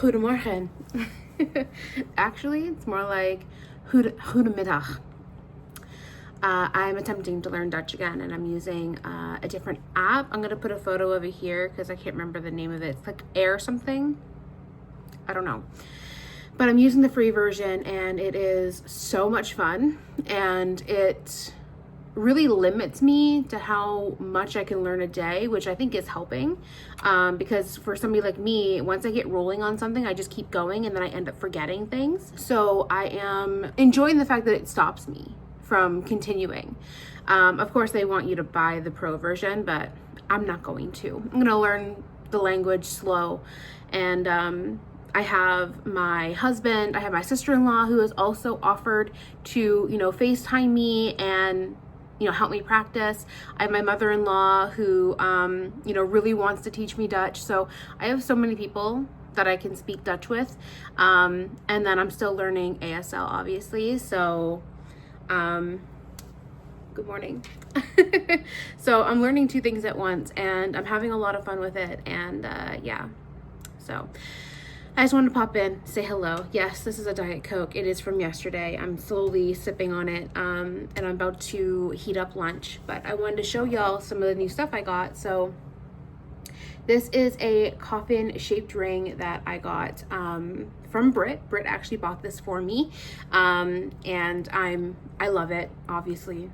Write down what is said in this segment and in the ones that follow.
Goedemorgen. Actually, it's more like Goedemiddag. I'm attempting to learn Dutch again, and I'm using a different app. I'm gonna put a photo over here because I can't remember the name of it. It's like Air something. I don't know. But I'm using the free version, and it is so much fun, and it really limits me to how much I can learn a day, which I think is helping, because for somebody like me, once I get rolling on something, I just keep going and then I end up forgetting things. So I am enjoying the fact that it stops me from continuing. Of course, they want you to buy the pro version, but I'm not going to. I'm going to learn the language slow, and I have my husband, I have my sister-in-law who has also offered to, FaceTime me and help me practice. I have my mother-in-law who, really wants to teach me Dutch. So I have so many people that I can speak Dutch with. And then I'm still learning ASL, obviously. So, good morning. So I'm learning two things at once, and I'm having a lot of fun with it. And yeah, so I just wanted to pop in, say hello. Yes, this is a Diet Coke. It is from yesterday. I'm slowly sipping on it, and I'm about to heat up lunch. But I wanted to show y'all some of the new stuff I got. So this is a coffin-shaped ring that I got from Brit. Brit actually bought this for me, and I love it, obviously.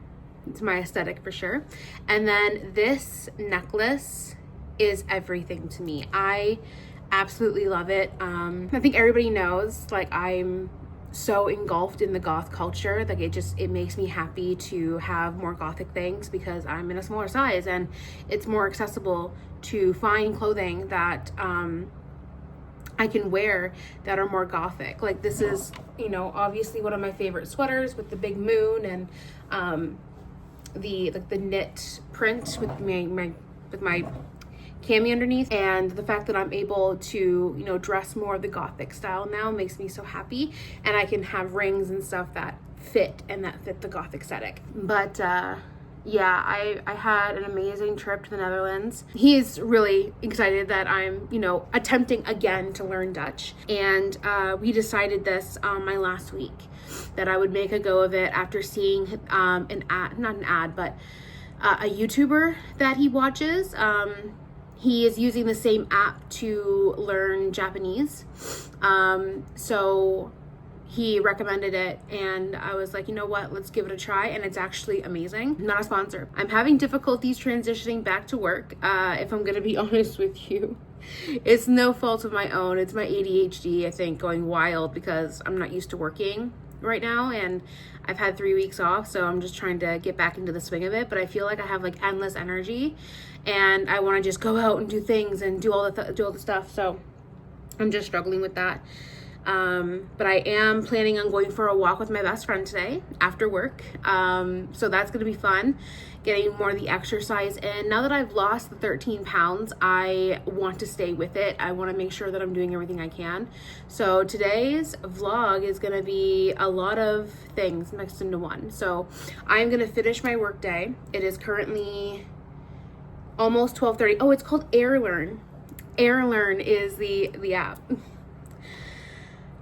It's my aesthetic for sure. And then this necklace is everything to me. I absolutely love it. I think everybody knows, like, I'm so engulfed in the goth culture. Like, it makes me happy to have more gothic things because I'm in a smaller size and it's more accessible to find clothing that I can wear that are more gothic. Like, this is, obviously one of my favorite sweaters with the big moon and the knit print with my cami underneath, and the fact that I'm able to dress more of the gothic style now makes me so happy, and I can have rings and stuff that fit the gothic aesthetic. But yeah, I had an amazing trip to the Netherlands. He is really excited that I'm attempting again to learn Dutch, and we decided this my last week that I would make a go of it after seeing a YouTuber that he watches. He is using the same app to learn Japanese. So he recommended it, and I was like, you know what, let's give it a try. And it's actually amazing. Not a sponsor. I'm having difficulties transitioning back to work. If I'm gonna be honest with you, it's no fault of my own. It's my ADHD, I think, going wild because I'm not used to working right now, and I've had 3 weeks off, so I'm just trying to get back into the swing of it. But I feel like I have like endless energy, and I want to just go out and do things and do all the stuff. So I'm just struggling with that. But I am planning on going for a walk with my best friend today after work. So that's going to be fun, getting more of the exercise in. Now that I've lost the 13 pounds, I want to stay with it. I want to make sure that I'm doing everything I can. So today's vlog is going to be a lot of things mixed into one. So I'm going to finish my work day. It is currently almost 12:30. Oh, it's called AirLearn. AirLearn is the app.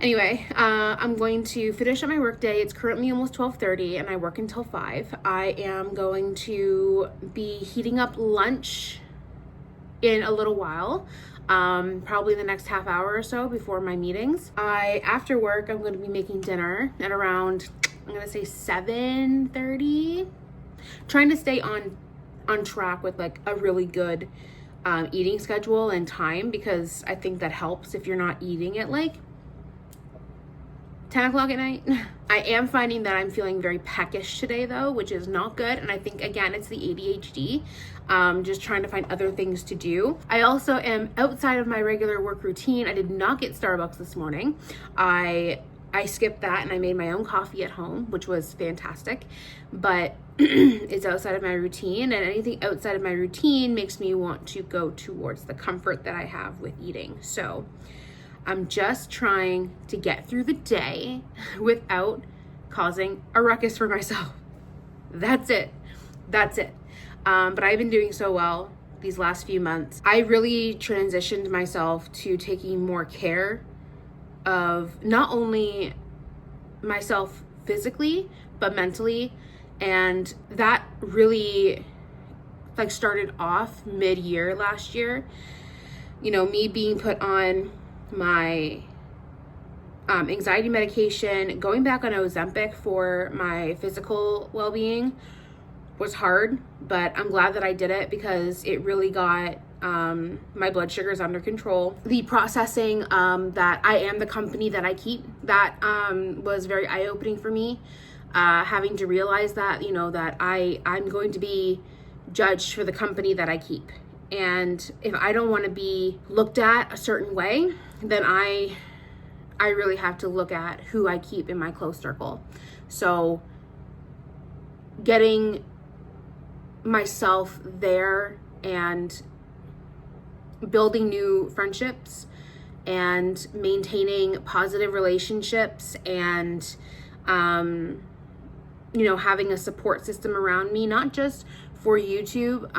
Anyway, I'm going to finish up my work day. It's currently almost 12:30 and I work until 5. I am going to be heating up lunch in a little while, probably the next half hour or so before my meetings. After work, I'm going to be making dinner at around, I'm going to say 7:30. Trying to stay on track with like a really good eating schedule and time, because I think that helps if you're not eating at like 10 o'clock at night. I am finding that I'm feeling very peckish today though, which is not good. And I think, again, it's the ADHD, just trying to find other things to do. I also am outside of my regular work routine. I did not get Starbucks this morning. I skipped that and I made my own coffee at home, which was fantastic, but it's outside of my routine, and anything outside of my routine makes me want to go towards the comfort that I have with eating. So I'm just trying to get through the day without causing a ruckus for myself. That's it. But I've been doing so well these last few months. I really transitioned myself to taking more care of not only myself physically, but mentally. And that really like started off mid-year last year. You know, me being put on my anxiety medication, going back on Ozempic for my physical well-being was hard, but I'm glad that I did it because it really got my blood sugars under control. The processing that I am the company that I keep, that was very eye-opening for me. Having to realize that, you know, that I'm going to be judged for the company that I keep. And if I don't want to be looked at a certain way, then I really have to look at who I keep in my close circle. So getting myself there and building new friendships and maintaining positive relationships and, you know, having a support system around me, not just for YouTube,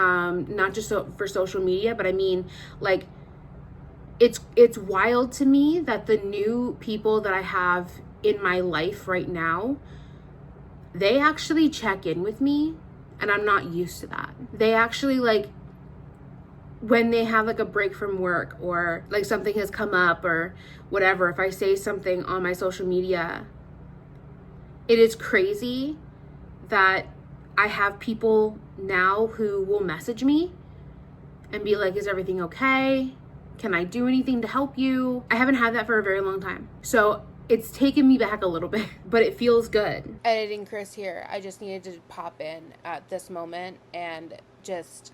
not just for social media, but I mean, like, it's wild to me that the new people that I have in my life right now, they actually check in with me, and I'm not used to that. They actually, like, when they have like a break from work or like something has come up or whatever, if I say something on my social media, it is crazy that I have people now who will message me and be like, is everything okay? Can I do anything to help you? I haven't had that for a very long time. So it's taken me back a little bit, but it feels good. Editing Chris here. I just needed to pop in at this moment and just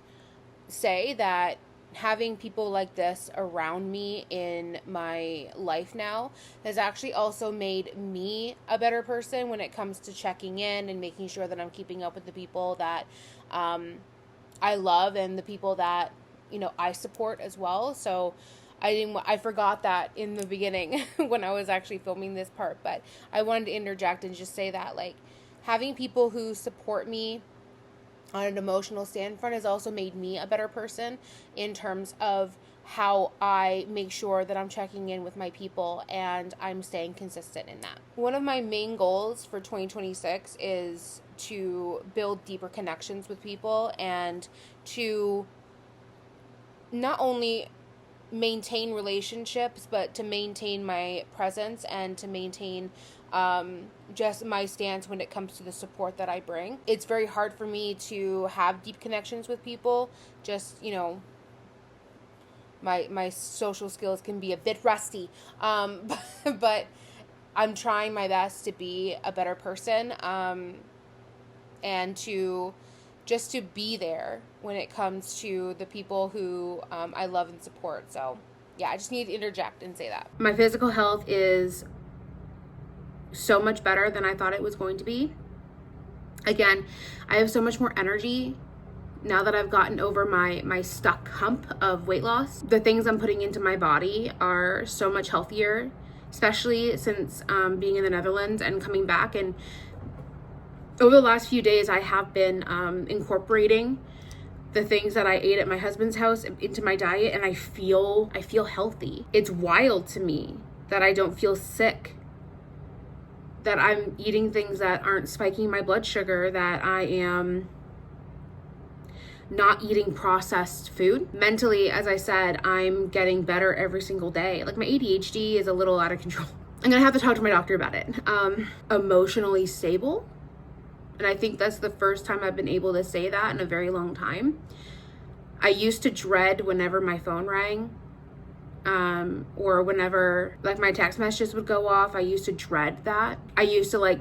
say that having people like this around me in my life now has actually also made me a better person when it comes to checking in and making sure that I'm keeping up with the people that I love and the people that, you know, I support as well. So I forgot that in the beginning when I was actually filming this part, but I wanted to interject and just say that, like, having people who support me on an emotional standpoint has also made me a better person in terms of how I make sure that I'm checking in with my people and I'm staying consistent in that. One of my main goals for 2026 is to build deeper connections with people and to not only maintain relationships, but to maintain my presence and to maintain just my stance when it comes to the support that I bring. It's very hard for me to have deep connections with people. Just, you know, my social skills can be a bit rusty, but I'm trying my best to be a better person and to be there when it comes to the people who I love and support. So yeah, I just need to interject and say that. My physical health is so much better than I thought it was going to be. Again, I have so much more energy now that I've gotten over my stuck hump of weight loss. The things I'm putting into my body are so much healthier, especially since being in the Netherlands and coming back. And over the last few days, I have been incorporating the things that I ate at my husband's house into my diet, and I feel healthy. It's wild to me that I don't feel sick, that I'm eating things that aren't spiking my blood sugar, that I am not eating processed food. Mentally, as I said, I'm getting better every single day. Like, my ADHD is a little out of control. I'm gonna have to talk to my doctor about it. Emotionally stable. And I think that's the first time I've been able to say that in a very long time. I used to dread whenever my phone rang, or whenever like my text messages would go off. I used to dread that. I used to like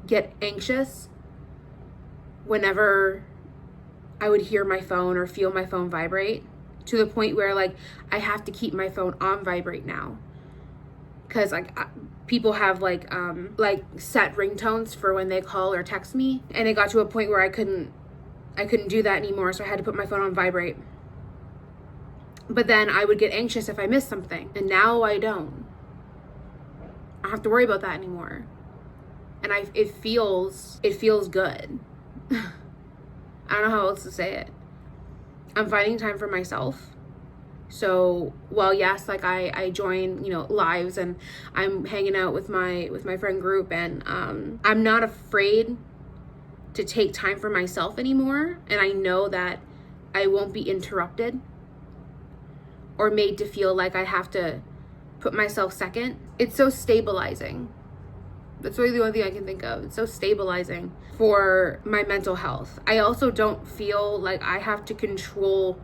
get anxious whenever I would hear my phone or feel my phone vibrate, to the point where like I have to keep my phone on vibrate now, because like people have like set ringtones for when they call or text me, and it got to a point where I couldn't do that anymore, so I had to put my phone on vibrate. But then I would get anxious if I missed something, and now I don't. I don't have to worry about that anymore, and it feels good. I don't know how else to say it. I'm finding time for myself. So, well, yes, like I join, you know, lives, and I'm hanging out with my friend group, and I'm not afraid to take time for myself anymore. And I know that I won't be interrupted or made to feel like I have to put myself second. It's so stabilizing. That's really the only thing I can think of. It's so stabilizing for my mental health. I also don't feel like I have to control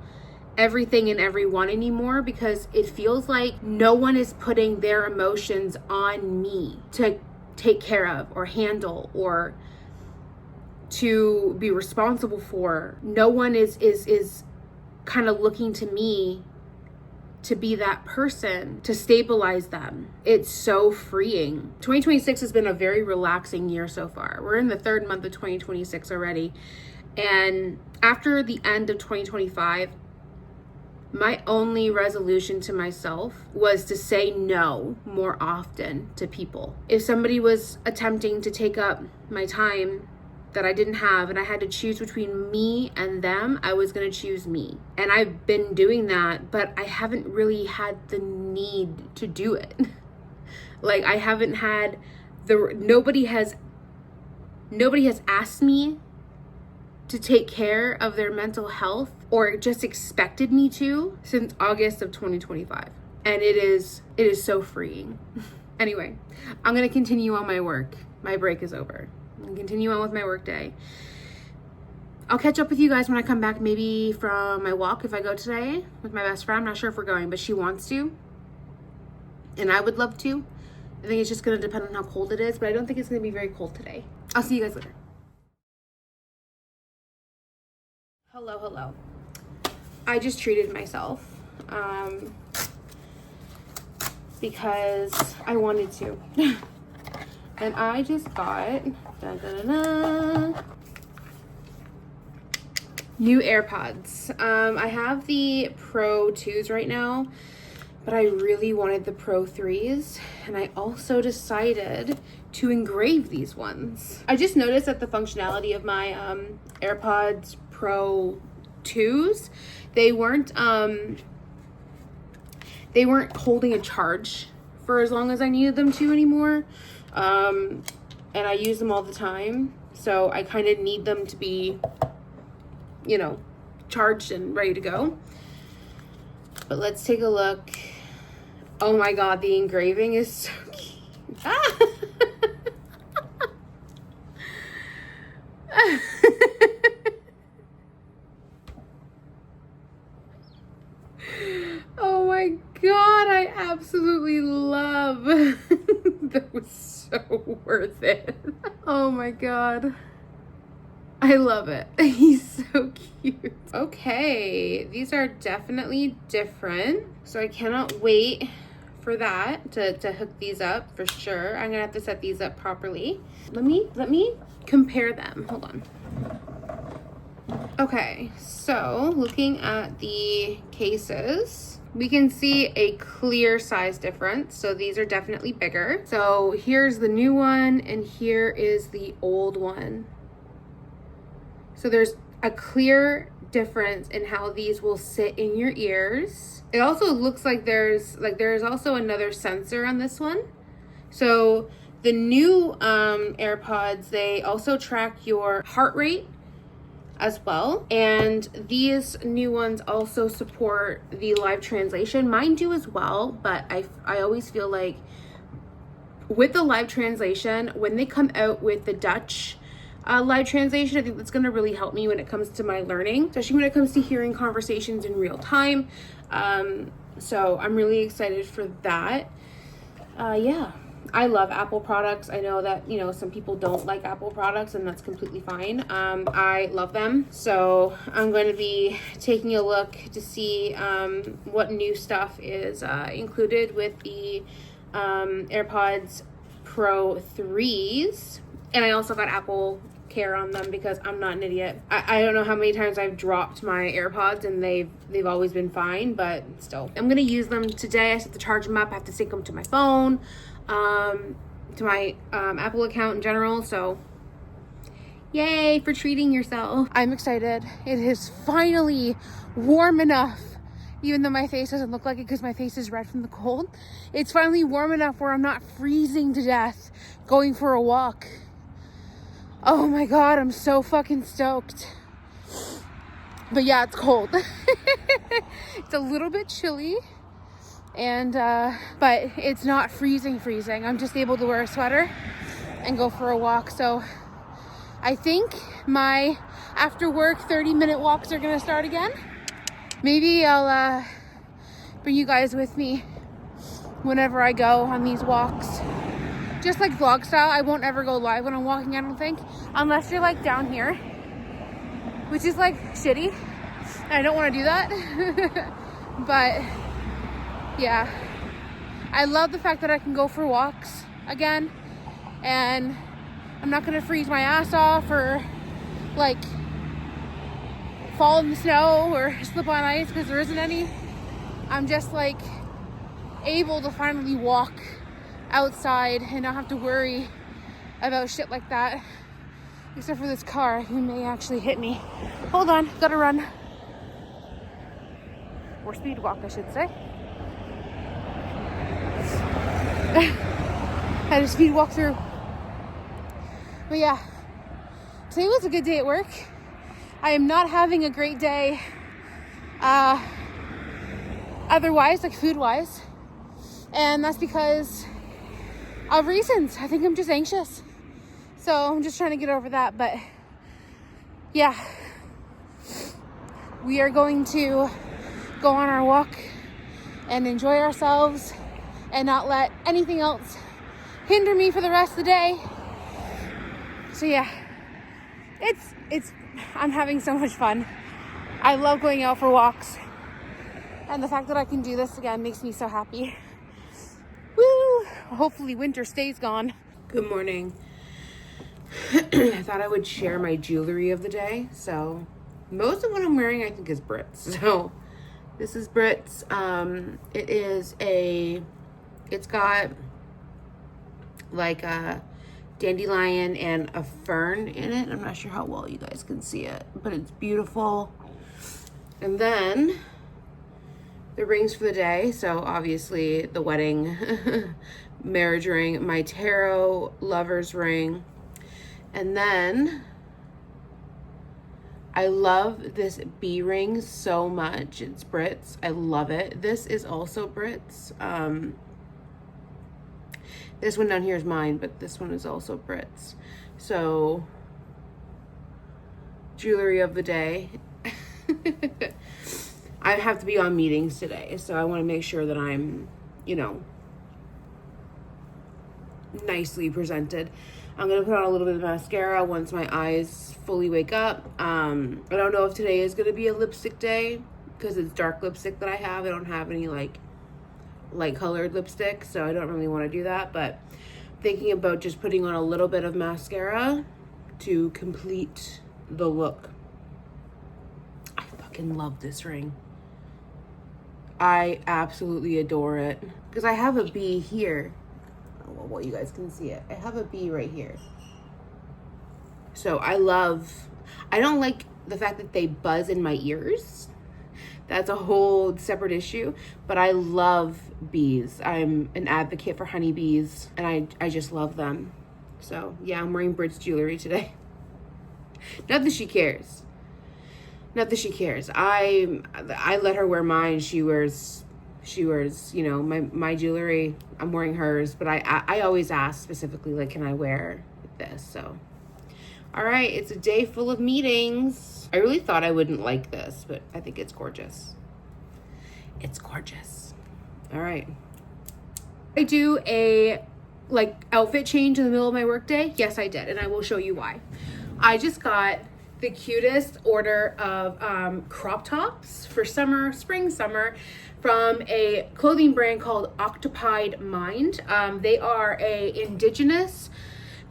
everything and everyone anymore, because it feels like no one is putting their emotions on me to take care of or handle or to be responsible for. No one is kind of looking to me to be that person to stabilize them. It's so freeing. 2026 has been a very relaxing year so far. We're in the third month of 2026 already. And after the end of 2025, my only resolution to myself was to say no more often to people. If somebody was attempting to take up my time that I didn't have, and I had to choose between me and them, I was going to choose me. And I've been doing that, but I haven't really had the need to do it. Like, I haven't had nobody has asked me to take care of their mental health or just expected me to since August of 2025. And it is so freeing. Anyway, I'm going to continue on my work. My break is over. And continue on with my work day. I'll catch up with you guys when I come back, maybe from my walk if I go today with my best friend. I'm not sure if we're going, but she wants to. And I would love to. I think it's just going to depend on how cold it is, but I don't think it's going to be very cold today. I'll see you guys later. Hello. I just treated myself because I wanted to. And I just got new AirPods. I have the Pro 2s right now, but I really wanted the Pro 3s. And I also decided to engrave these ones. I just noticed that the functionality of my AirPods Pro 2s, they weren't holding a charge for as long as I needed them to anymore. And I use them all the time, so I kind of need them to be, you know, charged and ready to go. But let's take a look. Oh my god, the engraving is so cute. Ah! Oh my god, I absolutely love. That was so worth it. Oh my god. I love it. He's so cute. Okay, these are definitely different. So I cannot wait for that to hook these up for sure. I'm gonna have to set these up properly. Let me compare them. Hold on. Okay, so looking at the cases, we can see a clear size difference. So these are definitely bigger. So here's the new one and here is the old one. So there's a clear difference in how these will sit in your ears. It also looks like there's also another sensor on this one. So the new AirPods, they also track your heart rate as well. And these new ones also support the live translation. Mine do as well, but I always feel like with the live translation, when they come out with the Dutch live translation, I think that's going to really help me when it comes to my learning, especially when it comes to hearing conversations in real time. So I'm really excited for that. Yeah, I love Apple products. I know that, you know, some people don't like Apple products, and that's completely fine. I love them. So I'm going to be taking a look to see what new stuff is included with the AirPods Pro 3s. And I also got Apple Care on them because I'm not an idiot. I don't know how many times I've dropped my AirPods and they've always been fine, but still. I'm gonna use them today. I have to charge them up. I have to sync them to my phone, to my Apple account in general. So yay for treating yourself. I'm excited. It is finally warm enough even though my face doesn't look like it because my face is red from the cold. It's finally warm enough where I'm not freezing to death going for a walk. Oh my God, I'm so fucking stoked. But yeah, it's cold. It's a little bit chilly, and but it's not freezing. I'm just able to wear a sweater and go for a walk. So I think my after work 30-minute walks are gonna start again. Maybe I'll bring you guys with me whenever I go on these walks. Just like vlog style. I won't ever go live when I'm walking, I don't think, unless you're like down here, which is like shitty. I don't want to do that. But yeah, I love the fact that I can go for walks again, and I'm not gonna freeze my ass off or like fall in the snow or slip on ice because there isn't any. I'm just like able to finally walk outside and not have to worry about shit like that, except for this car who may actually hit me. Hold on, gotta run. Or speed walk, I should say. Had to speed walk through. But yeah, today was a good day at work. I am not having a great day otherwise, like food wise, and that's because of reasons. I think I'm just anxious, so I'm just trying to get over that. But yeah, we are going to go on our walk and enjoy ourselves and not let anything else hinder me for the rest of the day. So yeah, I'm having so much fun. I love going out for walks, and the fact that I can do this again makes me so happy. Woo! Hopefully winter stays gone. Good morning. I thought I would share my jewelry of the day. So most of what I'm wearing I think is Brits. So this is Brits. It's got like a dandelion and a fern in it. I'm not sure how well you guys can see it, but it's beautiful. And then the rings for the day. So obviously the wedding marriage ring, my tarot lover's ring. And then I love this bee ring so much. It's Brits. I love it. This is also Brits. This one down here is mine, but this one is also Brits. So, jewelry of the day. I have to be on meetings today, so I want to make sure that I'm, nicely presented. I'm going to put on a little bit of mascara once my eyes fully wake up. I don't know if today is going to be a lipstick day because it's dark lipstick that I have. I don't have any light colored lipstick, so I don't really want to do that, but thinking about just putting on a little bit of mascara to complete the look. I fucking love this ring. I absolutely adore it because I have a bee here. Well, you guys can see it. I have a bee right here. So I don't like the fact that they buzz in my ears. That's a whole separate issue, but I love bees. I'm an advocate for honeybees, and I just love them. So yeah, I'm wearing Brit's jewelry today. Not that she cares. I let her wear mine. She wears my jewelry. I'm wearing hers, but I always ask specifically, like, can I wear this? So all right, it's a day full of meetings. I really thought I wouldn't like this, but I think it's gorgeous. It's gorgeous. All right. I do a outfit change in the middle of my workday. Yes, I did, and I will show you why. I just got the cutest order of crop tops for spring, summer, from a clothing brand called Occupied Mind. They are a indigenous,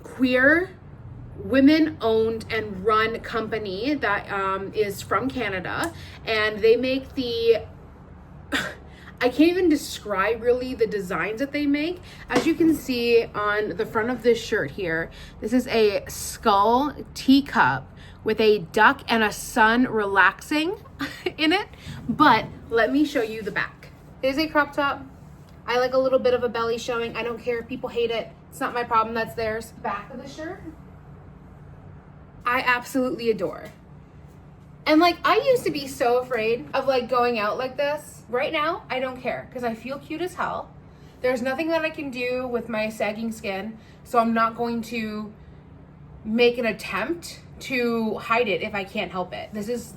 queer, women-owned and run company that is from Canada, and they make the I can't even describe really the designs that they make. As you can see on the front of this shirt here, this is a skull teacup with a duck and a sun relaxing in it, but let me show you the back. It is a crop top. I like a little bit of a belly showing. I don't care if people hate it. It's not my problem, that's theirs. Back of the shirt, I absolutely adore. And like, I used to be so afraid of like going out like this. Right now, I don't care because I feel cute as hell. There's nothing that I can do with my sagging skin, so I'm not going to make an attempt to hide it if I can't help it. This is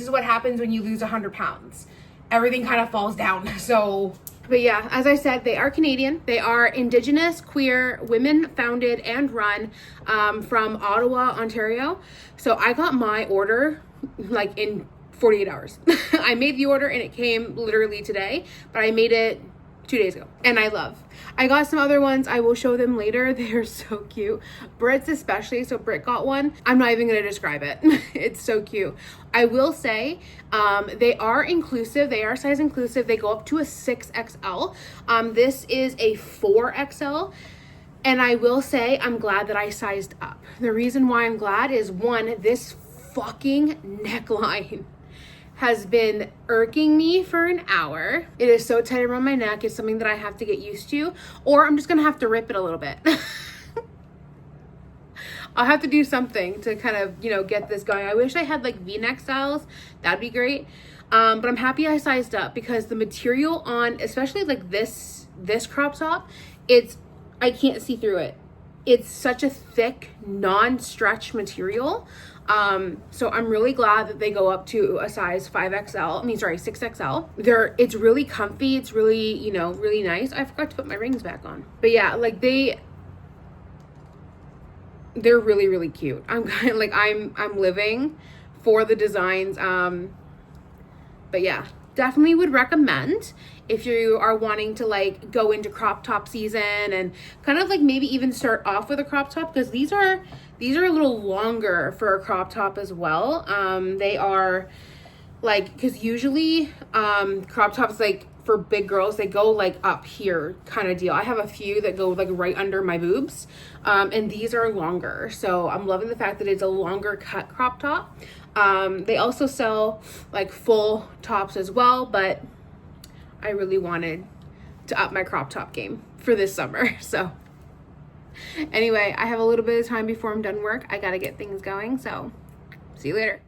what happens when you lose 100 pounds. Everything kind of falls down. So, but yeah, as I said, they are Canadian. They are Indigenous, queer, women founded and run from Ottawa, Ontario. So I got my order like in 48 hours. I made the order and it came literally today, but I made it 2 days ago, and I got some other ones. I will show them later. They're so cute. Brit's especially. So Brit got one. I'm not even going to describe it. It's so cute. I will say they are inclusive. They are size inclusive. They go up to a 6XL. This is a 4XL. And I will say I'm glad that I sized up. The reason why I'm glad is, one, this fucking neckline has been irking me for an hour. It is so tight around my neck. It's something that I have to get used to, or I'm just gonna have to rip it a little bit. I'll have to do something to kind of, you know, get this going. I wish I had like V-neck styles. That'd be great. But I'm happy I sized up because the material on, especially like this crop top, I can't see through it. It's such a thick, non-stretch material. So I'm really glad that they go up to a size 6XL. It's really comfy. It's really, you know, really nice. I forgot to put my rings back on. But yeah, like they're really, really cute. I'm kind of like, I'm living for the designs. But yeah, definitely would recommend if you are wanting to like go into crop top season and kind of like maybe even start off with a crop top, because these are a little longer for a crop top as well. They are like, because usually crop tops, like for big girls, they go like up here kind of deal. I have a few that go like right under my boobs, and these are longer. So I'm loving the fact that it's a longer cut crop top. They also sell like full tops as well, but I really wanted to up my crop top game for this summer. So anyway, I have a little bit of time before I'm done work. I gotta get things going, so see you later.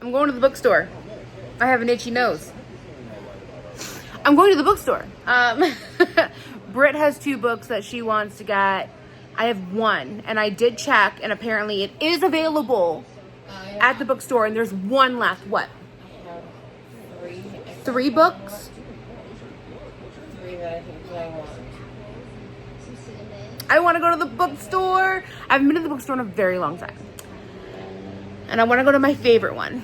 I'm going to the bookstore. I have an itchy nose. I'm going to the bookstore. Britt has 2 books that she wants to get. I have 1, and I did check, and apparently it is available at the bookstore, and there's 1 left. What? 3 books? 3 that I think I want. I want to go to the bookstore. I haven't been to the bookstore in a very long time. And I want to go to my favorite one.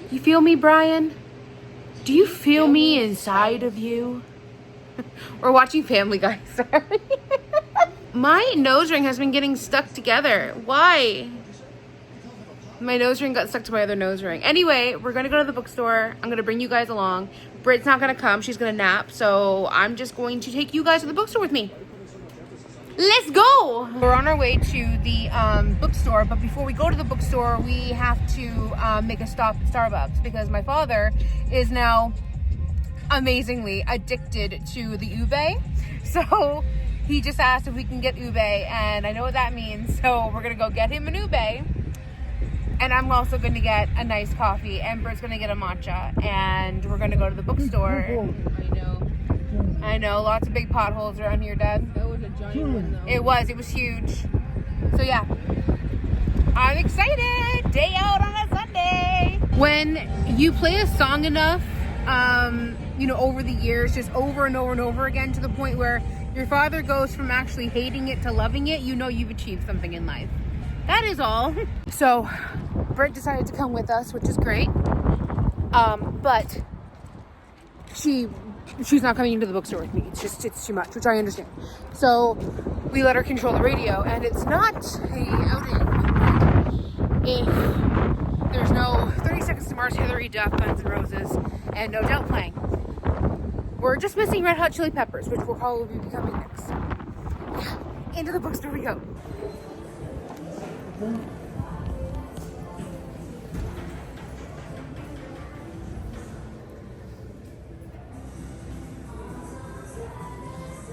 You feel me, Brian? Do you feel me inside of you? We're watching Family Guy, sorry. My nose ring has been getting stuck together. Why? My nose ring got stuck to my other nose ring. Anyway, we're going to go to the bookstore. I'm going to bring you guys along. Britt's not going to come. She's going to nap. So I'm just going to take you guys to the bookstore with me. Let's go! We're on our way to the bookstore, but before we go to the bookstore, we have to make a stop at Starbucks because my father is now amazingly addicted to the ube. So he just asked if we can get ube, and I know what that means. So we're gonna go get him an ube, and I'm also gonna get a nice coffee, and Britt's gonna get a matcha, and we're gonna go to the bookstore. I know, lots of big potholes around here, Dad. That was a giant one, though. It was huge. So yeah, I'm excited. Day out on a Sunday. When you play a song enough, you know, over the years, just over and over and over again, to the point where your father goes from actually hating it to loving it, you know you've achieved something in life. That is all. So Britt decided to come with us, which is great. But she's not coming into the bookstore with me. It's too much, which I understand. So we let her control the radio, and it's not a outing if there's no 30 Seconds to Mars, Hillary Duff, Guns N' Roses, and No Doubt playing. We're just missing Red Hot Chili Peppers, which will probably be coming next. Yeah, into the bookstore we go.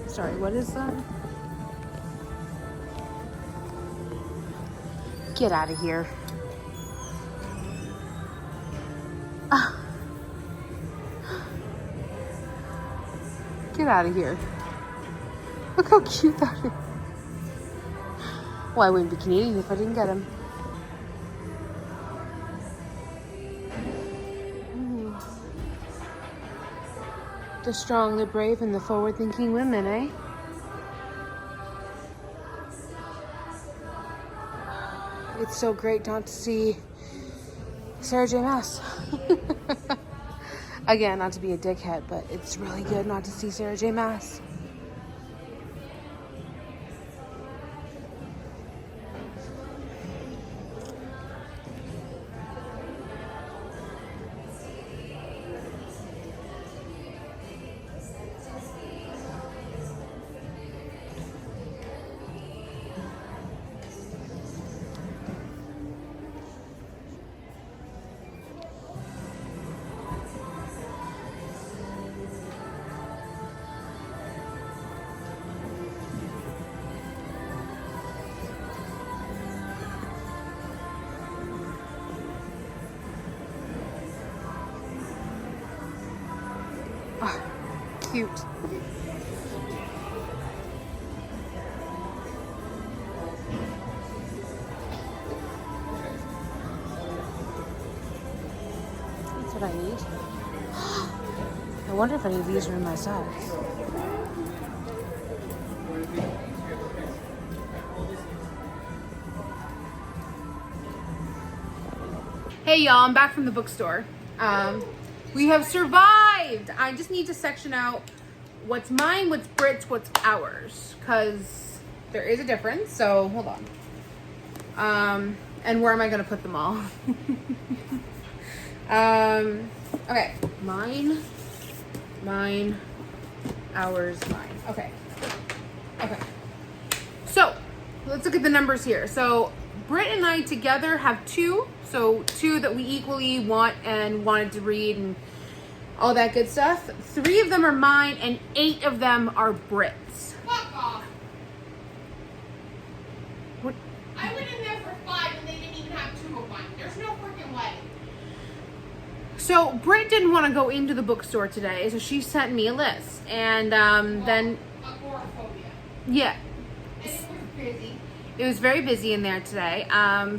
Sorry, what is that? Get out of here. Get out of here. Look how cute that is. Well, I wouldn't be Canadian if I didn't get him. The strong, the brave, and the forward-thinking women, eh? It's so great not to see Sarah J. Maas. Again, not to be a dickhead, but it's really good not to see Sarah J. Maas. Cute. It's a what I need. I wonder if any of these are in my size. Hey y'all, I'm back from the bookstore. We have survived. I just need to section out what's mine, what's Brit's, what's ours, because there is a difference. So hold on. And where am I gonna put them all? Okay, mine, ours, mine. Okay. So let's look at the numbers here. So Brit and I together have two. So 2 that we equally want and wanted to read and all that good stuff. 3 of them are mine and 8 of them are Brit's. Fuck off. What? I went in there for 5 and they didn't even have 2 of mine. There's no freaking way. So Brit didn't want to go into the bookstore today, so she sent me a list. And then... Agoraphobia. Yeah. And it was busy. It was very busy in there today.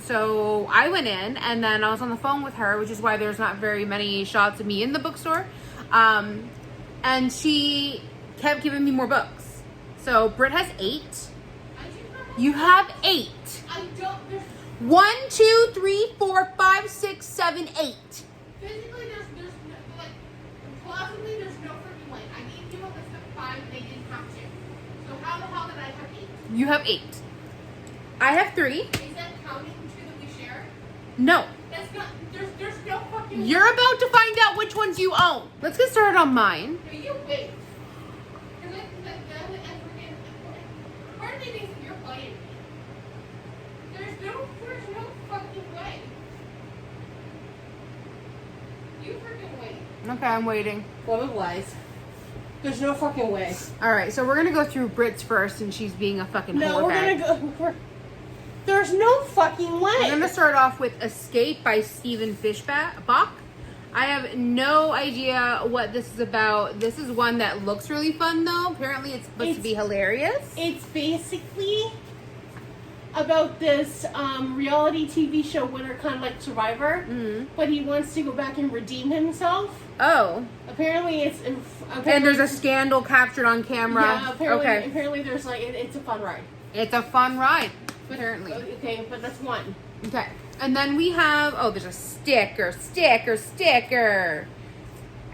So I went in and then I was on the phone with her, which is why there's not very many shots of me in the bookstore. And she kept giving me more books. So Brit has 8. I do not You have 8. I don't. There's 1, 2, 3, 4, 5, 6, 7, 8. physically there's no, like plausibly there's no freaking way. I gave you a list of 5 and they didn't have 2. So how the hell did I have 8? You have 8. I have 3. Is that counting the 2 that we share? No. That's not. There's no fucking. You're about to find out which ones you own. Let's get started on mine. No, you wait. Because I freaking. Part of me thinks that you're playing me. There's no fucking way. You freaking wait. Okay, I'm waiting. What it was. There's no fucking way. All right, so we're going to go through Brit's first, and she's being a fucking No, whore we're bag. gonna go. There's no fucking way. We're gonna start off with Escape by Stephen Fishbach. I have no idea what this is about. This is one that looks really fun though. Apparently it's supposed to be hilarious. It's basically about this reality TV show winner, kind of like Survivor, but he wants to go back and redeem himself. Oh. Apparently, And there's a scandal captured on camera. Yeah, Okay. apparently there's like it's a fun ride. It's a fun ride, apparently. Okay, but that's one. Okay. And then we have, there's a sticker.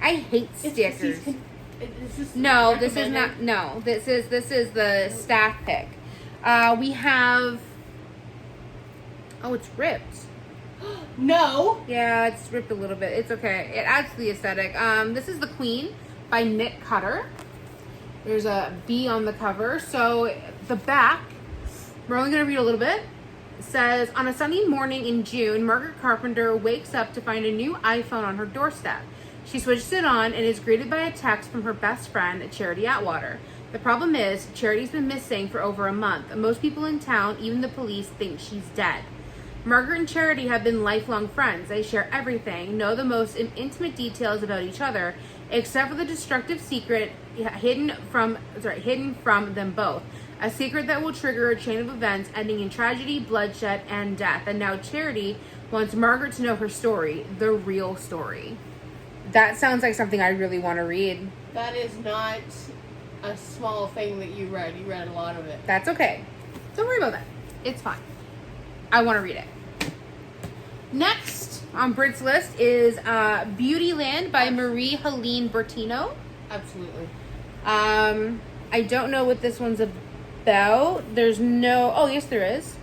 I hate stickers. No, this is not, no. This is the staff pick. We have, it's ripped. No. Yeah, it's ripped a little bit. It's okay. It adds to the aesthetic. This is The Queen by Nick Cutter. There's a bee on the cover. So the back, we're only going to read a little bit. It says, on a sunny morning in June, Margaret Carpenter wakes up to find a new iPhone on her doorstep. She switches it on and is greeted by a text from her best friend, Charity Atwater. The problem is, Charity's been missing for over a month. Most people in town, even the police, think she's dead. Margaret and Charity have been lifelong friends. They share everything, know the most intimate details about each other, except for the destructive secret hidden from them both. A secret that will trigger a chain of events ending in tragedy, bloodshed, and death. And now Charity wants Margaret to know her story, the real story. That sounds like something I really want to read. That is not a small thing that you read. You read a lot of it. That's okay. Don't worry about that. It's fine. I want to read it. Next on Brit's list is Beautyland by Marie Helene Bertino. Absolutely. I don't know what this one's about. There's no... Oh, yes, there is.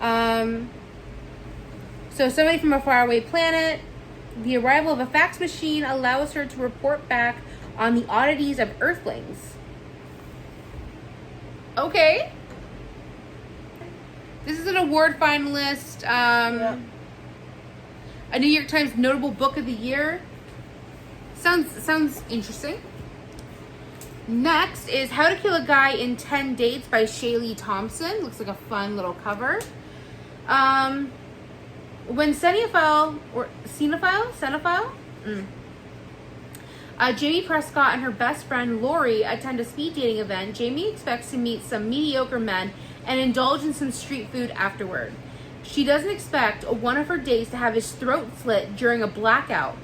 So somebody from a faraway planet. The arrival of a fax machine allows her to report back on the oddities of Earthlings. Okay. This is an award finalist. A New York Times notable book of the year. Sounds interesting. Next is How to Kill a Guy in 10 Dates by Shaylee Thompson. Looks like a fun little cover. When Cinephile, Jamie Prescott and her best friend Lori attend a speed dating event, Jamie expects to meet some mediocre men and indulge in some street food afterward. She doesn't expect one of her dates to have his throat slit during a blackout.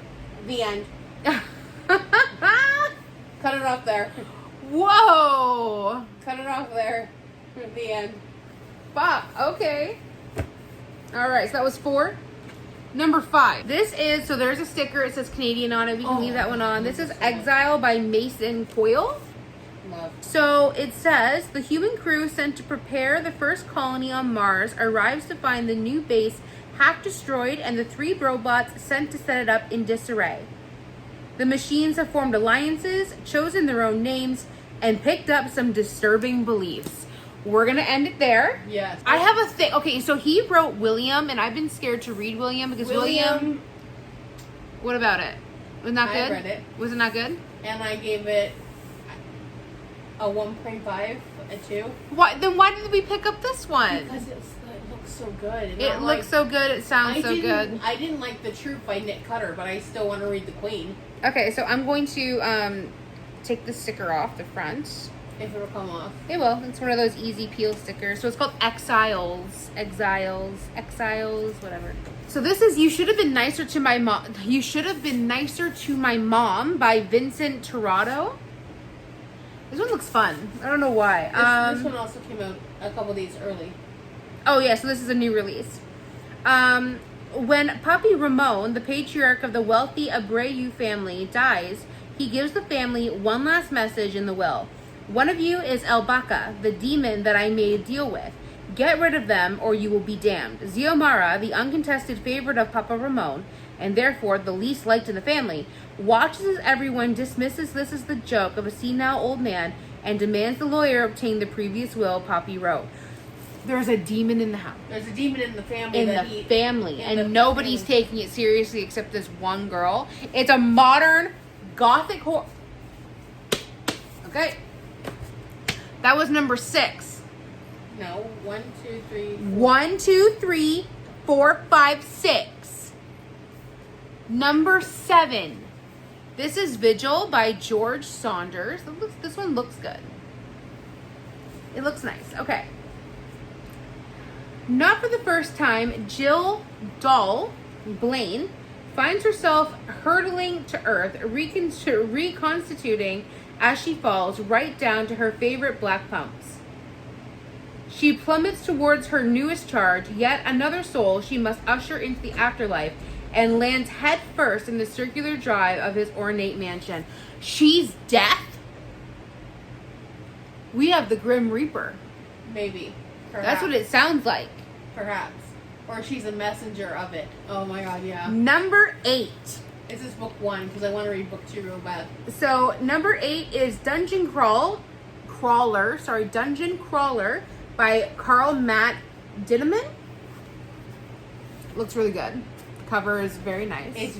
The end. Cut it off there. Whoa! Cut it off there. The end. Fuck. Okay. All right. So that was 4. Number 5. This is, so there's a sticker. It says Canadian on it. We can leave that one on. This is Exile by Mason Coyle. Love. So it says the human crew sent to prepare the first colony on Mars arrives to find the new base half destroyed and the 3 robots sent to set it up in disarray. The machines have formed alliances, chosen their own names, and picked up some disturbing beliefs. We're going to end it there. Yes. I have a thing. Okay, so he wrote William, and I've been scared to read William because William. What about it? Wasn't that good? I read it. Was it not good? And I gave it a 1.5, a 2. Why did we pick up this one? Because it looks so good. And It I'm looks so good. It sounds so good. I didn't like The Troop by Nick Cutter, but I still want to read The Queen. Okay, so I'm going to take the sticker off the front. If it will come off. It will. It's one of those easy peel stickers. So it's called Exiles, whatever. So this is You Should Have Been Nicer to My Mom. You Should Have Been Nicer to My Mom by Vincent Torrado. This one looks fun. I don't know why. This one also came out a couple days early. Oh yeah, so this is a new release. When Papi Ramon, the patriarch of the wealthy Abreu family, dies, he gives the family one last message in the will. One of you is El Baca, the demon that I made a deal with. Get rid of them or you will be damned. Xiomara, the uncontested favorite of Papa Ramon, and therefore the least liked in the family, watches as everyone dismisses this as the joke of a senile old man and demands the lawyer obtain the previous will Papi wrote. There's a demon in the house. There's a demon in the family. And nobody's taking it seriously except this one girl. It's a modern Gothic horror. Okay. That was number 6. No, 1, 2, 3. 1, 2, 3, 4, 5, 6. Number 7. This is Vigil by George Saunders. This one looks good. It looks nice. Okay. Not for the first time, Jill Doll Blaine finds herself hurtling to earth, reconstituting as she falls right down to her favorite black pumps. She plummets towards her newest charge, yet another soul she must usher into the afterlife, and lands head first in the circular drive of his ornate mansion. She's death? We have the Grim Reaper. Maybe. Perhaps. That's what it sounds like. Perhaps. Or she's a messenger of it. Oh my god, yeah. Number 8. This is book 1 because I want to read book 2 real bad. So number 8 is Dungeon Crawler by Carl Matt Dineman. Looks really good. Cover is very nice. It's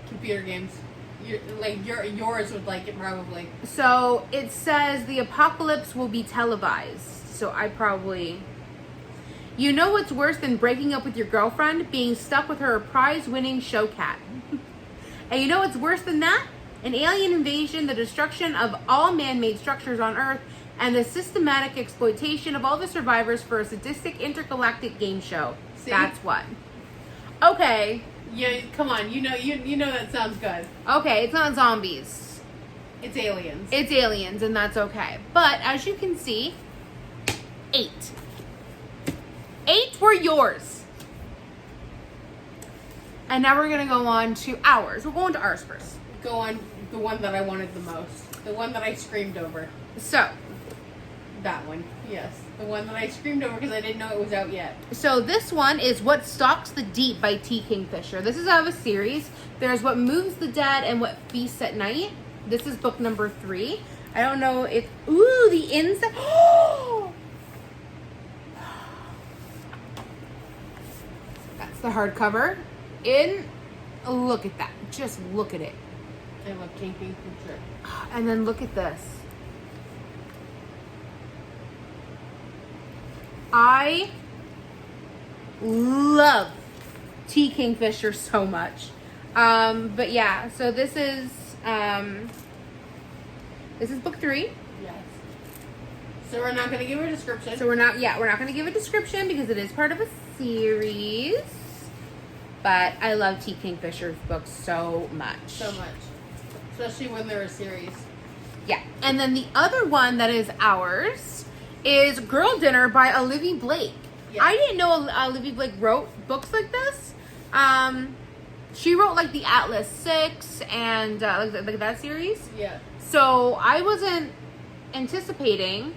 computer games. Yours would like it probably. So it says the apocalypse will be televised. So I probably. You know what's worse than breaking up with your girlfriend? Being stuck with her prize-winning show cat. And you know what's worse than that? An alien invasion, the destruction of all man-made structures on Earth, and the systematic exploitation of all the survivors for a sadistic intergalactic game show. See? That's what. Okay. Yeah, come on. You know that sounds good. Okay, it's not zombies. It's aliens. It's aliens, and that's okay. But as you can see, 8. 8 were yours. And now we're going to go on to ours. We're going to ours first. Go on the one that I wanted the most. The one that I screamed over. So. That one. Yes. The one that I screamed over because I didn't know it was out yet. So this one is What Stalks the Deep by T. Kingfisher. This is out of a series. There's What Moves the Dead and What Feasts at Night. This is book number 3. I don't know if... Ooh, the inside... That's the hardcover. Look at that. Just look at it. I love King Kingfisher. And then look at this. I love T. Kingfisher so much. But yeah, so this is book 3. Yes. So we're not going to give her a description. So we're not going to give a description because it is part of a series. But I love T. Kingfisher's books so much. So much. Especially when they're a series. Yeah. And then the other one that is ours is Girl Dinner by Olivia Blake. Yeah. I didn't know Olivia Blake wrote books like this. She wrote like the Atlas 6 and like that series. Yeah. So I wasn't anticipating.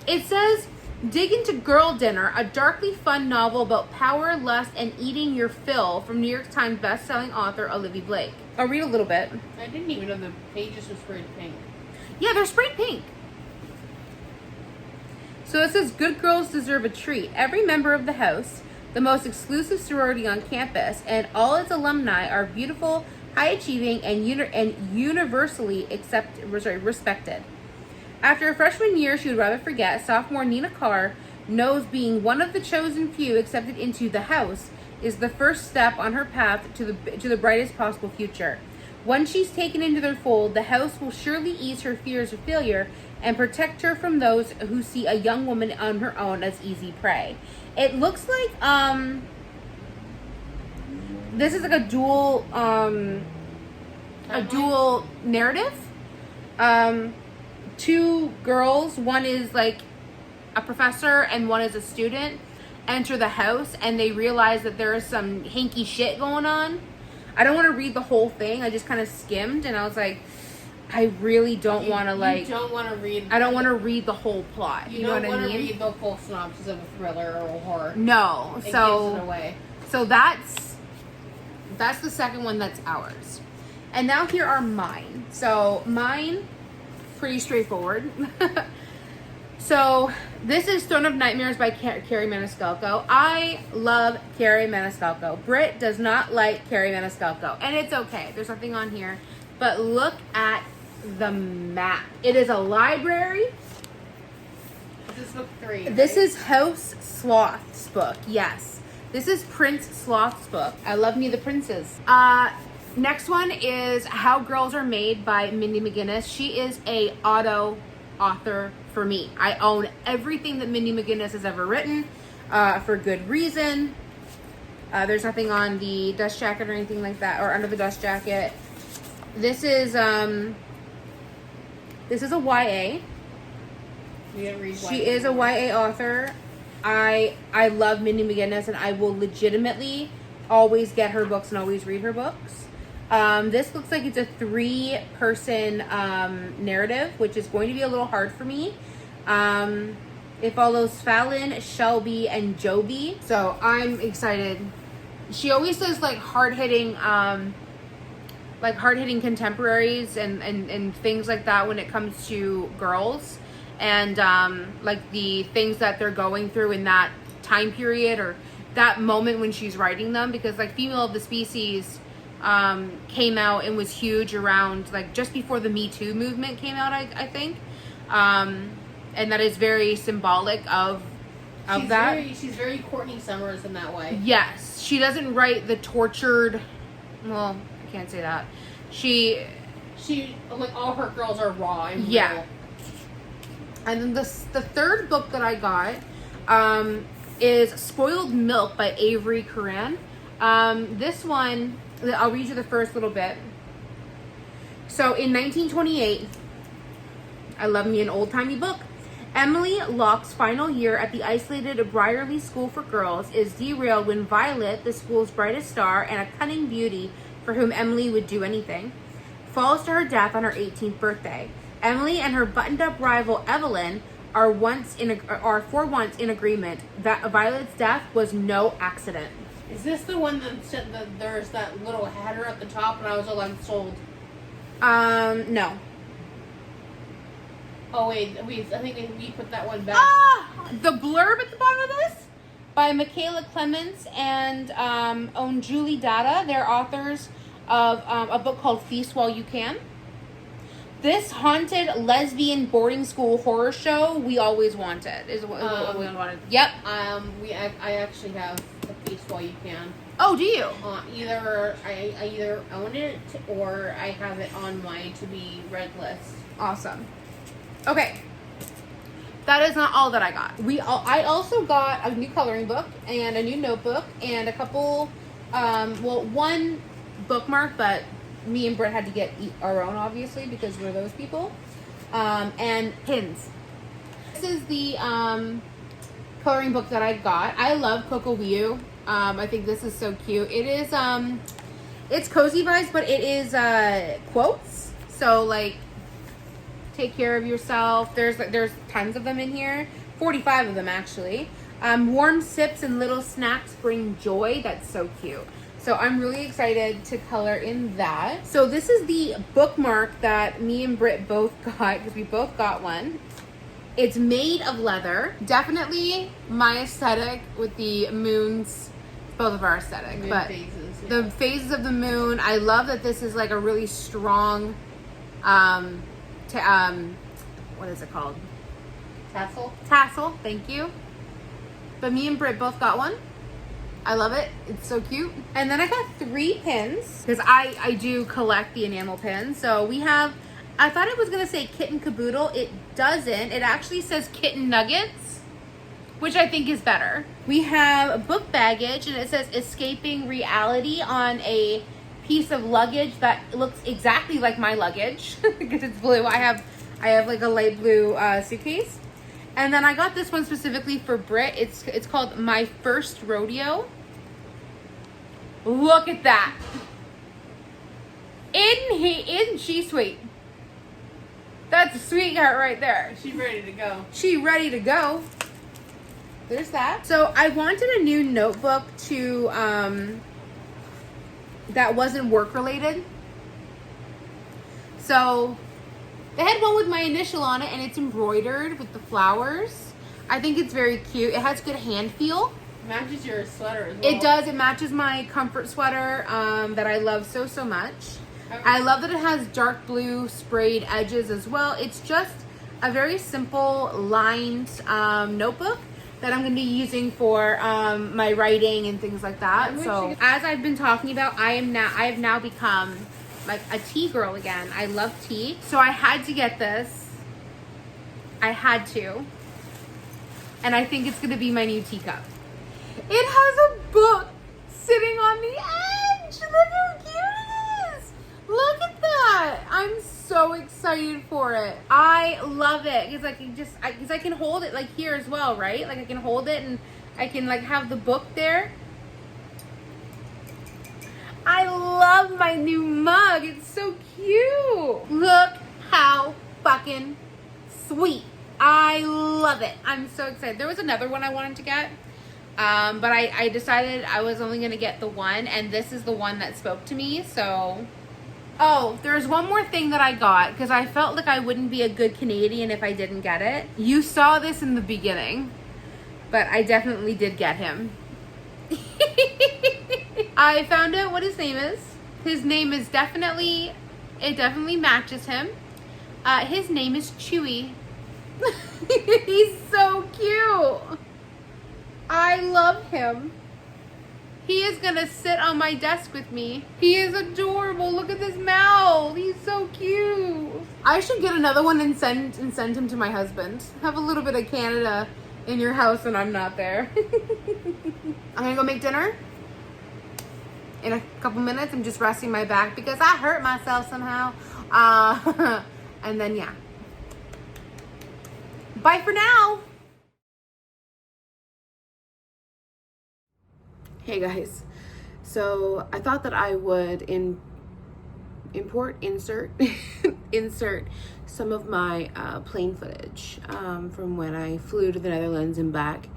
It says, dig into Girl Dinner, a darkly fun novel about power, lust, and eating your fill from New York Times bestselling author Olivia Blake. I'll read a little bit. I didn't even know the pages were sprayed pink. Yeah, they're sprayed pink. So it says, good girls deserve a treat. Every member of the house, the most exclusive sorority on campus, and all its alumni are beautiful, high-achieving, and universally respected. After a freshman year she would rather forget, sophomore Nina Carr knows being one of the chosen few accepted into the house is the first step on her path to the brightest possible future. Once she's taken into their fold, the house will surely ease her fears of failure and protect her from those who see a young woman on her own as easy prey. It looks like this is like a dual narrative. Two girls, one is like a professor and one is a student, enter the house and they realize that there is some hanky shit going on. I don't want to read the whole thing. I just kind of skimmed and I was like, I really don't want to like. You don't want to read. I don't want to read the whole plot. You know what I mean? You don't want to read the full synopsis of a thriller or a horror. No, It so gives it away. So that's the second one that's ours. And now here are mine. So mine, pretty straightforward. So this is Throne of Nightmares by Carrie Maniscalco. I love Carrie Maniscalco. Britt does not like Carrie Maniscalco, and it's okay. There's nothing on here, but look at the map. It is a library. This is book 3. This is House Sloth's book. Yes, this is Prince Sloth's book. I love me the princes. Next one is How Girls Are Made by Mindy McGinnis. She is a author for me. I own everything that Mindy McGinnis has ever written, for good reason. There's nothing on the dust jacket or anything like that, or under the dust jacket. This is a YA. You didn't read She is a YA author. I love Mindy McGinnis, and I will legitimately always get her books and always read her books. This looks like it's a 3-person narrative, which is going to be a little hard for me. It follows Fallon, Shelby, and Joby. So I'm excited. She always does like hard-hitting contemporaries and things like that when it comes to girls. And like the things that they're going through in that time period or that moment when she's writing them. Because like Female of the Species came out and was huge around like just before the Me Too movement came out, I think. And that is very symbolic of that. She's very Courtney Summers in that way. Yes. She doesn't write the tortured, well, I can't say that. She like all her girls are raw and yeah. real. And then the third book that I got is Spoiled Milk by Avery Curran. This one, I'll read you the first little bit. So in 1928, I love me an old-timey book. Emily Locke's final year at the isolated Briarley School for Girls is derailed when Violet, the school's brightest star and a cunning beauty for whom Emily would do anything, falls to her death on her 18th birthday. Emily and her buttoned-up rival Evelyn are for once in agreement that Violet's death was no accident. Is this the one that said that there's that little header at the top and I was all unsold? No. Oh wait, I think we put that one back. The blurb at the bottom of this by Michaela Clements and Julie Dada. They're authors of a book called Feast While You Can. This haunted lesbian boarding school horror show we always wanted. Is what we wanted. Yep. I actually have a Feast While You Can. Oh, do you? Either I either own it or I have it on my to be read list. Awesome. Okay. that is not all that I got. I also got a new coloring book and a new notebook and a couple, well, one bookmark, but me and Britt had to get our own, obviously, because we're those people. And pins. This is the coloring book that I got. I love Coco Wiu. I think this is so cute. It is, it's cozy vibes, but it is quotes. So like, take care of yourself. There's tons of them in here. 45 of them actually. Warm sips and little snacks bring joy. That's so cute. So I'm really excited to color in that. So this is the bookmark that me and Britt both got, because we both got one. It's made of leather. Definitely my aesthetic with the moons, both of our aesthetic. Moon but phases, yeah. the phases of the moon, I love that this is like a really strong, what is it called? Tassel. Tassel, thank you. But me and Britt both got one. I love it. It's so cute. And then I got 3 pins because I do collect the enamel pins. So we have, I thought it was going to say Kitten Caboodle. It doesn't. It actually says Kitten Nuggets, which I think is better. We have book baggage and it says Escaping Reality on a piece of luggage that looks exactly like my luggage because it's blue. I have like a light blue suitcase. And then I got this one specifically for Britt. It's called My First Rodeo. Look at that. Isn't she sweet? That's a sweetheart right there. She's ready to go. She ready to go. There's that. So I wanted a new notebook to that wasn't work related. So they had one with my initial on it and it's embroidered with the flowers. I think it's very cute. It has good hand feel. Matches your sweater as well. It does. It matches my comfort sweater that I love so much. I love that it has dark blue sprayed edges as well. It's just a very simple lined notebook that I'm going to be using for my writing and things like that. So as I've been talking about, I have now become like a tea girl again. I love tea. So I had to get this. I had to. And I think it's going to be my new teacup. It has a book sitting on the edge. Look how cute it is. Look at that. I'm so excited for it. I love it because I can hold it like here as well, right? Like I can hold it and I can like have the book there. I love my new mug. It's so cute. Look how fucking sweet. I love it. I'm so excited. There was another one I wanted to get. But I decided I was only going to get the one. And this is the one that spoke to me. So, oh, there's one more thing that I got. Because I felt like I wouldn't be a good Canadian if I didn't get it. You saw this in the beginning. But I definitely did get him. I found out what his name is. His name is definitely matches him. His name is Chewy. He's so cute. I love him. He is gonna sit on my desk with me. He is adorable. Look at this mouth. He's so cute. I should get another one and send him to my husband. Have a little bit of Canada in your house when I'm not there. I'm gonna go make dinner in a couple minutes. I'm just resting my back because I hurt myself somehow. And then yeah. Bye for now. Hey guys. So I thought that I would insert some of my plane footage from when I flew to the Netherlands and back,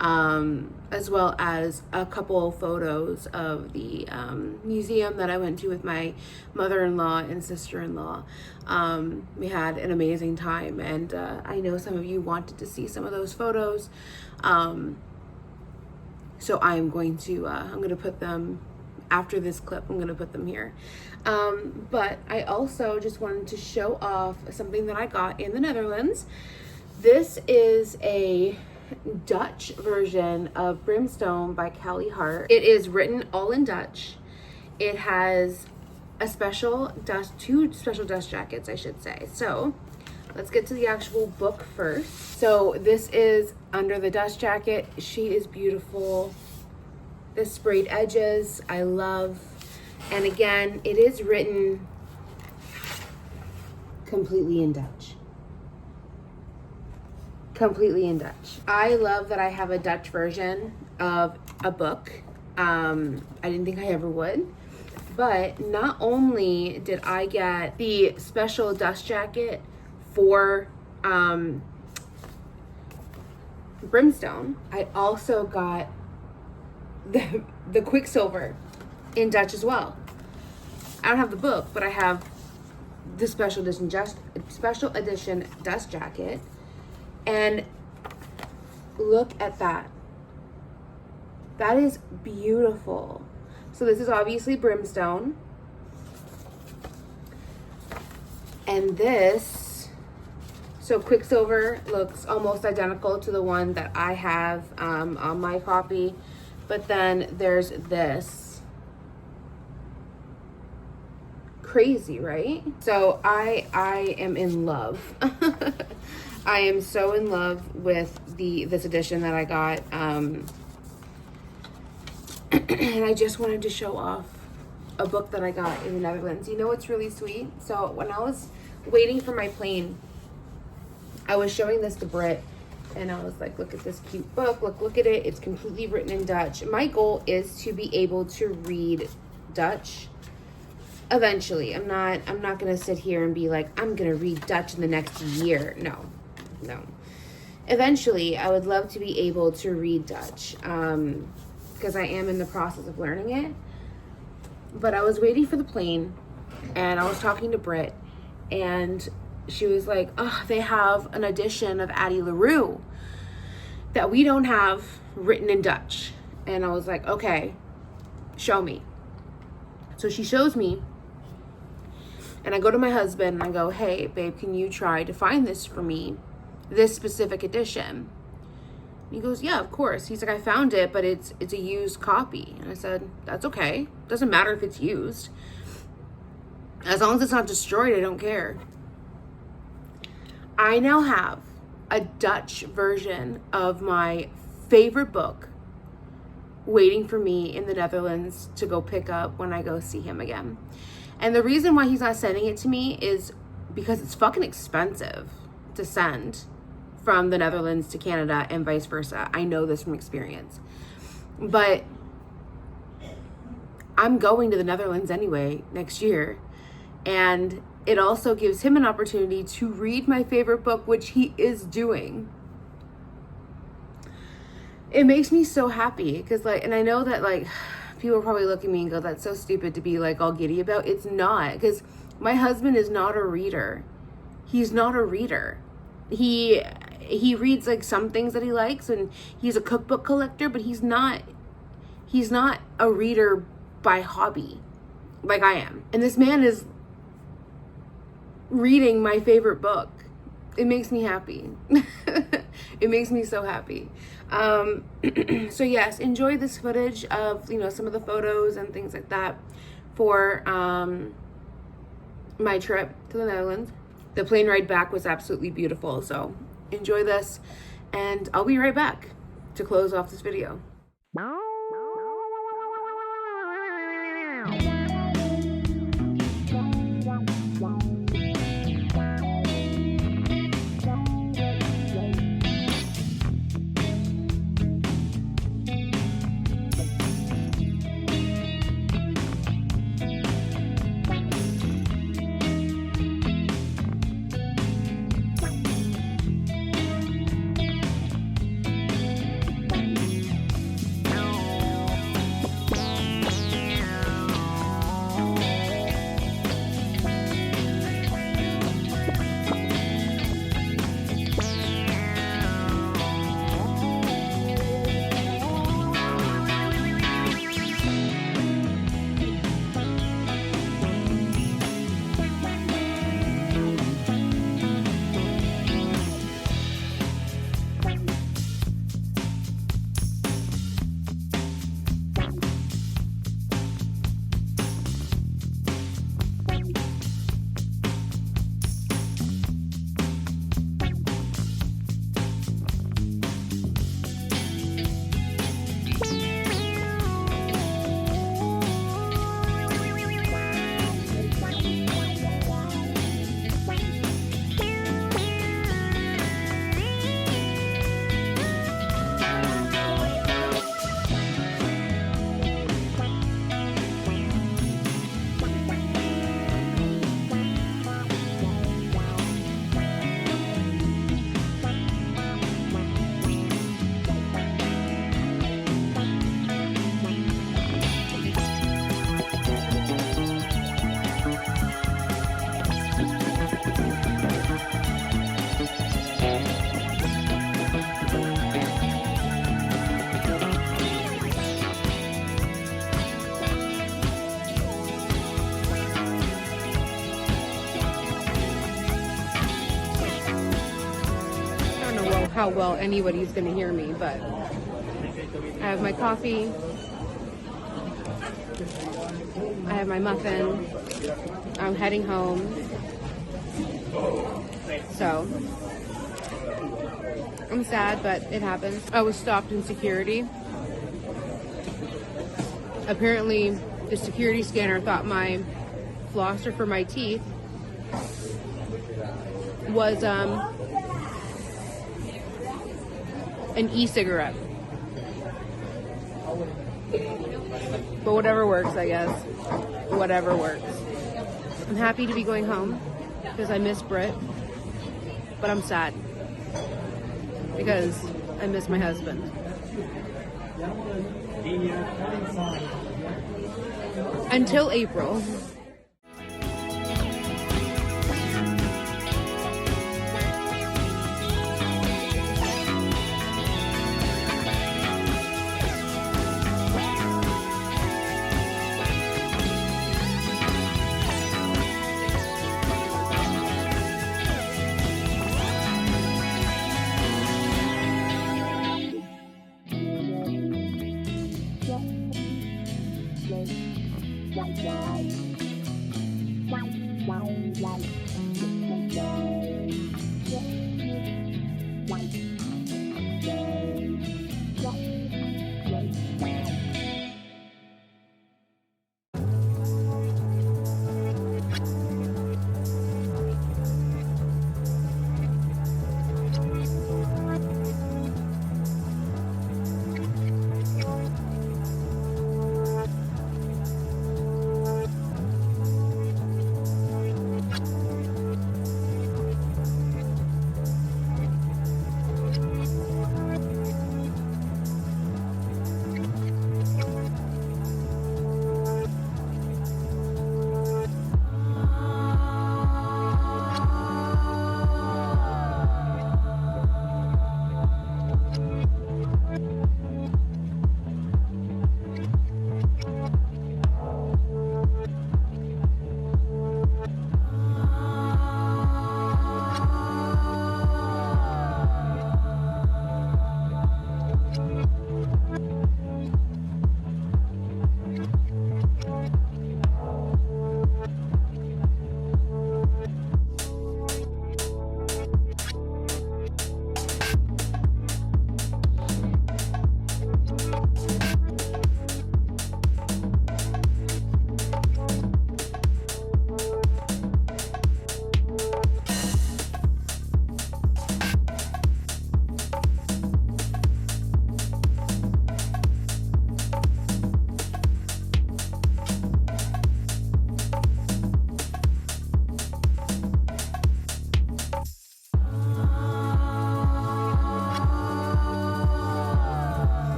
as well as a couple photos of the museum that I went to with my mother-in-law and sister-in-law. We had an amazing time, and I know some of you wanted to see some of those photos. So I'm going to put them after this clip. I'm going to put them here. But I also just wanted to show off something that I got in the Netherlands. This is a Dutch version of Brimstone by Callie Hart. It is written all in Dutch. It has two special dust jackets, I should say. So let's get to the actual book first. So this is Under the Dust Jacket. She is beautiful. The sprayed edges, I love. And again, it is written completely in Dutch. Completely in Dutch. I love that I have a Dutch version of a book. I didn't think I ever would. But not only did I get the special dust jacket for Brimstone, I also got the Quicksilver in Dutch as well. I don't have the book, but I have the special edition dust jacket. And look at that. That is beautiful. So this is obviously Brimstone. And this, so Quicksilver looks almost identical to the one that I have on my copy. But then there's this. Crazy, right? So I am in love. I am so in love with this edition that I got. And I just wanted to show off a book that I got in the Netherlands. You know what's really sweet? So when I was waiting for my plane, I was showing this to Britt, and I was like, look at this cute book. Look at it. It's completely written in Dutch. My goal is to be able to read Dutch eventually. I'm not going to sit here and be like, I'm going to read Dutch in the next year. No. Eventually, I would love to be able to read Dutch. Because I am in the process of learning it. But I was waiting for the plane, and I was talking to Britt, and she was like, oh, they have an edition of Addie LaRue that we don't have written in Dutch. And I was like, okay, show me. So she shows me, and I go to my husband, and I go, hey, babe, can you try to find this for me, this specific edition? He goes, yeah, of course. He's like, I found it, but it's a used copy. And I said, that's okay. Doesn't matter if it's used. As long as it's not destroyed, I don't care. I now have a Dutch version of my favorite book waiting for me in the Netherlands to go pick up when I go see him again. And the reason why he's not sending it to me is because it's fucking expensive to send from the Netherlands to Canada and vice versa. I know this from experience. But I'm going to the Netherlands anyway next year. And it also gives him an opportunity to read my favorite book, which he is doing. It makes me so happy because, like, and I know that, like, people probably look at me and go, that's so stupid to be, like, all giddy about. It's not, because my husband is not a reader. He's not a reader. He reads, like, some things that he likes, and he's a cookbook collector, but he's not a reader by hobby like I am. And this man is reading my favorite book. It makes me happy. It makes me so happy. So yes, enjoy this footage of, you know, some of the photos and things like that for my trip to the Netherlands. The plane ride back was absolutely beautiful. So enjoy this, and I'll be right back to close off this video. how well anybody's gonna hear me, but I have my coffee, I have my muffin, I'm heading home. So I'm sad, but it happens. I was stopped in security. Apparently the security scanner thought my flosser for my teeth was an e-cigarette. But whatever works, I guess. Whatever works. I'm happy to be going home because I miss Britt, but I'm sad because I miss my husband. Until April.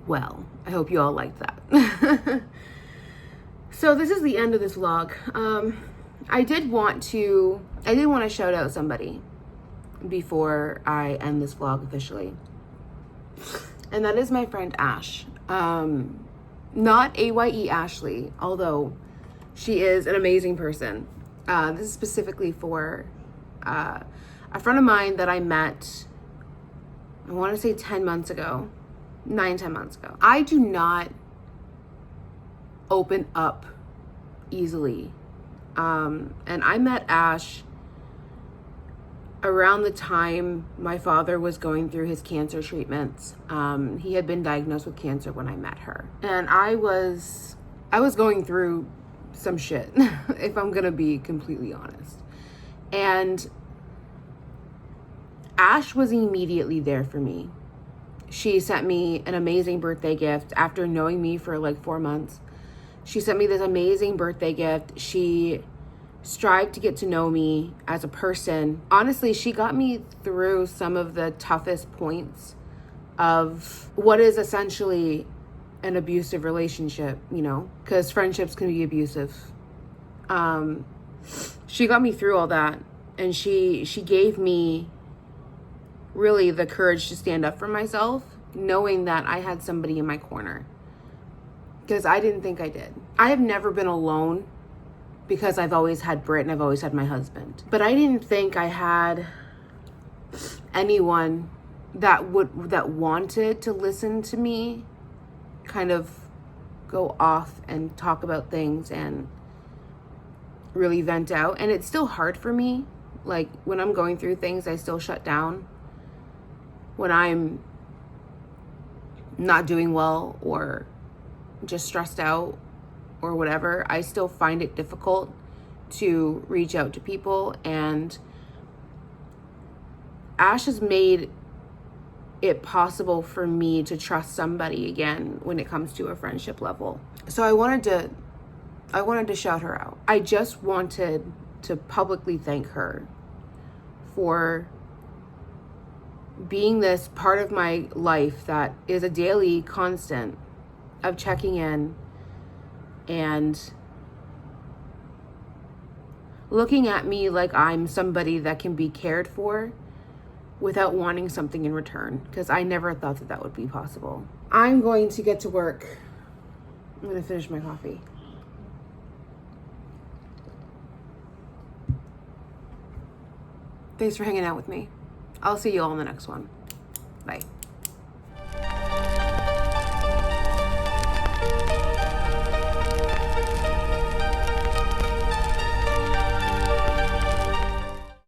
Well, I hope you all liked that. So this is the end of this vlog. I did want to shout out somebody before I end this vlog officially. And that is my friend Ash. Not AYE Ashley, although she is an amazing person. This is specifically for a friend of mine that I met, I want to say 10 months ago. 9-10 months ago. I do not open up easily. And I met Ash around the time my father was going through his cancer treatments. He had been diagnosed with cancer when I met her. And I was going through some shit, if I'm gonna be completely honest. And Ash was immediately there for me. She sent me an amazing birthday gift after knowing me for like 4 months. She sent me this amazing birthday gift. She strived to get to know me as a person. Honestly, she got me through some of the toughest points of what is essentially an abusive relationship, you know, because friendships can be abusive. She got me through all that, and she gave me really the courage to stand up for myself, knowing that I had somebody in my corner, because I didn't think I did. I have never been alone because I've always had Britt and I've always had my husband, but I didn't think I had anyone that wanted to listen to me kind of go off and talk about things and really vent out. And it's still hard for me. Like, when I'm going through things, I still shut down. When I'm not doing well or just stressed out or whatever, I still find it difficult to reach out to people. And Ash has made it possible for me to trust somebody again when it comes to a friendship level. So I wanted to shout her out. I just wanted to publicly thank her for being this part of my life that is a daily constant of checking in and looking at me like I'm somebody that can be cared for without wanting something in return, because I never thought that would be possible. I'm going to get to work. I'm going to finish my coffee. Thanks for hanging out with me. I'll see you all in the next one. Bye.